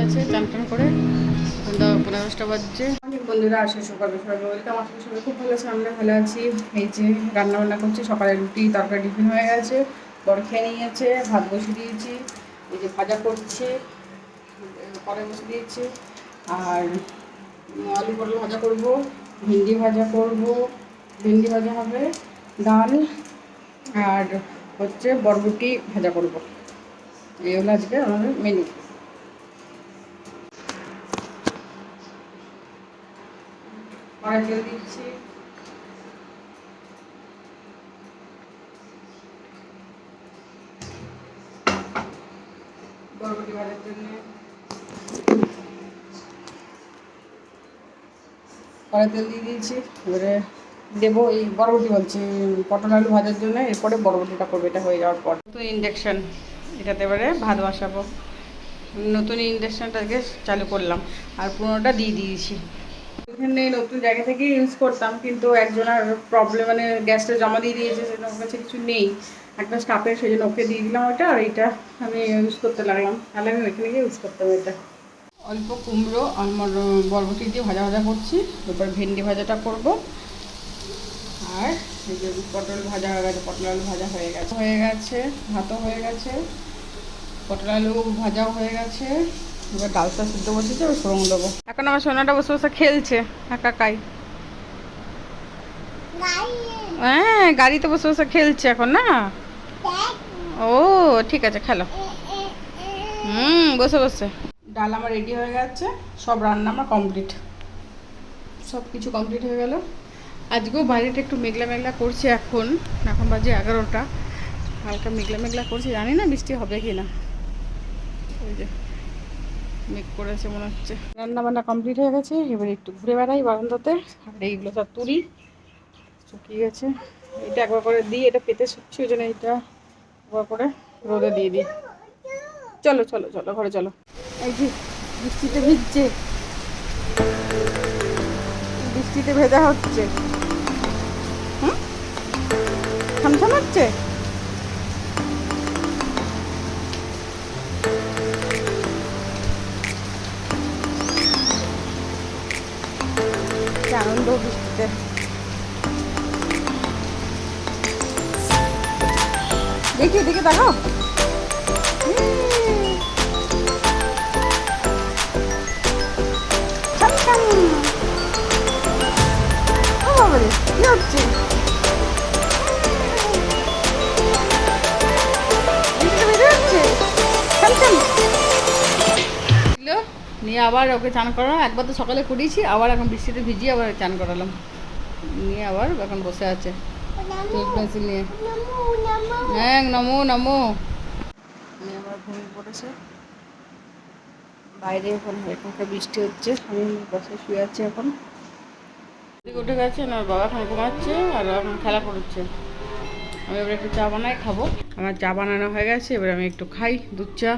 গেছে চান টান করে। 10:15 বাজছে। অনেক বন্ধুরা আসে সকাল সকাল ওয়েলকাম। আসলে সবাই খুব ভালো আছে, আমরা ভালো আছি। এই যে রান্না বান্না করছি, সকালে রুটি তরকারি টিফিন হয়ে গেছে, বড় খেয়ে নিয়েছে, ভাত বসিয়ে দিয়েছি, এই যে ভাজা করছি, কড়াই বসিয়ে দিয়েছি, আর আলু পটল ভাজা করব, ভেন্ডি ভাজা করব, ভেন্ডি ভাজা হবে, ডাল আর হচ্ছে বরবটি ভাজা করব। এই হলো আজকে আমাদের মেনু। কড়াই তেল দিচ্ছি, বরবটি ভাজার জন্য কড়াই তেল দিয়ে দিয়েছি। এবারে দেবো এই বরবটি, বলছি পটল আলু ভাজার জন্য। এরপরে বরবটিটা করবো, এটা হয়ে যাওয়ার পর। নতুন ইন্ডাকশান, এটাতে এবারে ভাত বসাবো। নতুন ইন্ডাকশানটাকে চালু করলাম, আর পুরোনোটা দিয়ে দিয়েছি। এখানে নতুন জায়গা থেকে ইউজ করতাম, কিন্তু একজনের প্রবলেম, মানে গ্যাসটা জমা দিয়ে দিয়েছে, সেটা ওর কাছে কিছু নেই একটা স্টাফের, সেই জন্য ওকে দিয়ে দিলাম ওটা। আর এইটা আমি ইউজ করতে লাগলাম, তাহলে আমি ওইখানে গিয়ে ইউজ করতাম এটা। অল্প কুমড়ো আমার বরবটি দিয়ে ভাজা ভাজা করছি, এরপর ভেন্ডি ভাজাটা করব। আর এই যে পটল ভাজা হয়ে গেছে, পটল আলু ভাজা হয়ে গেছে, ভাতও হয়ে গেছে, পটল আলু ভাজাও হয়ে গেছে। এবার ডালটা সিদ্ধ বসেছে, ওই ফোড়ন দেবো। এখন আমার সোনাটা বসে বসে খেলছে একাই। হ্যাঁ, গাড়িতে বসে বসে খেলছে এখন না। ও ঠিক আছে, খেলো। বসে বসে। ডাল আমার রেডি হয়ে গেছে, সব রান্না আমার কমপ্লিট, সব কিছু কমপ্লিট হয়ে গেল। আজকেও বাইরেটা একটু মেঘলা মেঘলা করছে, এখন বাজে 11টা। হালকা মেঘলা মেঘলা করছে, জানি না বৃষ্টি হবে কি না। ওই যে মেঘ করেছে মনে হচ্ছে। রান্না বান্না কমপ্লিট হয়ে গেছে, এবার একটু ঘুরে বেড়াই বারান্দাতে। আর এইগুলো সব তুলি, শুকিয়ে গেছে। এটা একবার করে দিই, এটা পেতে শুকছে, ওই জন্য এইটা একবার করে রোদে দিয়ে দিই। চলো চলো চলো ঘরে চলো। এই যে বৃষ্টিতে ভিজছে, বৃষ্টিতে ভেজা হচ্ছে। থামথাম হচ্ছে। আনন্দ বৃষ্টিতে। দেখি দেখি দেখো, কি হচ্ছে? নিয়ে আবার ওকে চান করালাম। একবার তো সকালে করিয়েছি, আবার এখন বৃষ্টিতে ভিজিয়ে আবার চান করালাম। নিয়ে আবার এখন বসে আছে পেন্সিল নিয়ে। হ্যাঁ, নমো নমো। আবার ঘুমিয়ে পড়েছে বাইরে, এখন এখানকার বৃষ্টি হচ্ছে, আমি বসে শুয়ে আছি। এখন উঠে গেছে না, বাবা এখন ঘুমাচ্ছে আর এখন খেলা করছে। আমি এবার একটু চা বানাই, খাবো। আমার চা বানানো হয়ে গেছে, এবার আমি একটু খাই দুধ চা।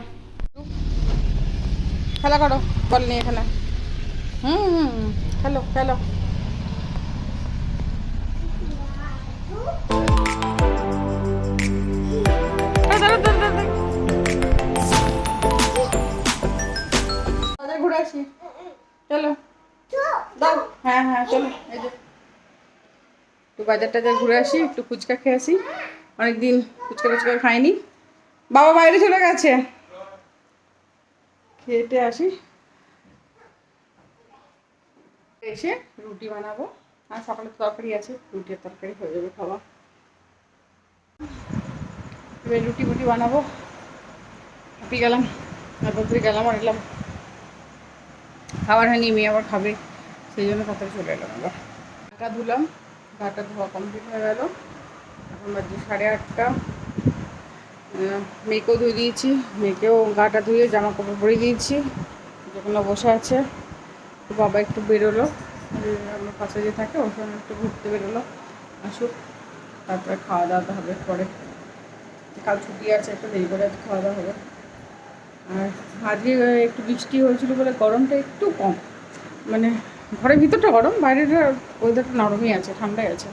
খেলা করো বল নিয়ে এখানে। খেলো খেলো। ঘুরে আসি, চলো দাও। হ্যাঁ হ্যাঁ চলো। এই যে একটু বাজার টাজার ঘুরে আসি, একটু ফুচকা খেয়ে আসি, অনেকদিন ফুচকা টুচকা খাইনি। বাবা বাইরে চলে গেছে, খেতে আসি। এসে রুটি বানাবো, আর সকালে তরকারি আছে, রুটি আর তরকারি হয়ে যাবে খাওয়া। এবার রুটি ফুটি বানাবো। হাঁপি গেলাম, তারপরে গেলাম আর এলাম, খাবার হয়নি, মেয়ে আবার খাবে, সেই জন্য তাড়াতাড়ি চলে এলাম। আবার গাটা ধুলাম, গাটা ধোয়া কমপ্লিট হয়ে গেল। এখন বাজে 8:30। মেয়েকেও ধুয়ে দিয়েছি, মেয়েকেও গাটা ধুয়ে জামা কাপড় পরে দিয়েছি, যখন বসে আছে। বাবা একটু বেরোলো, আমার পাশে যে থাকে ওর সঙ্গে একটু ঘুরতে বেরোলো, আসুক তারপরে খাওয়া দাওয়া হবে পরে। কাল ছুটি আছে, একটু দেরি করে খাওয়া দাওয়া হবে। আর আজকে একটু বৃষ্টি হয়েছিল বলে গরমটা একটু কম, মানে ঘরের ভিতরটা গরম, বাইরের ওয়েদারটা নরমই আছে, ঠান্ডাই আছে।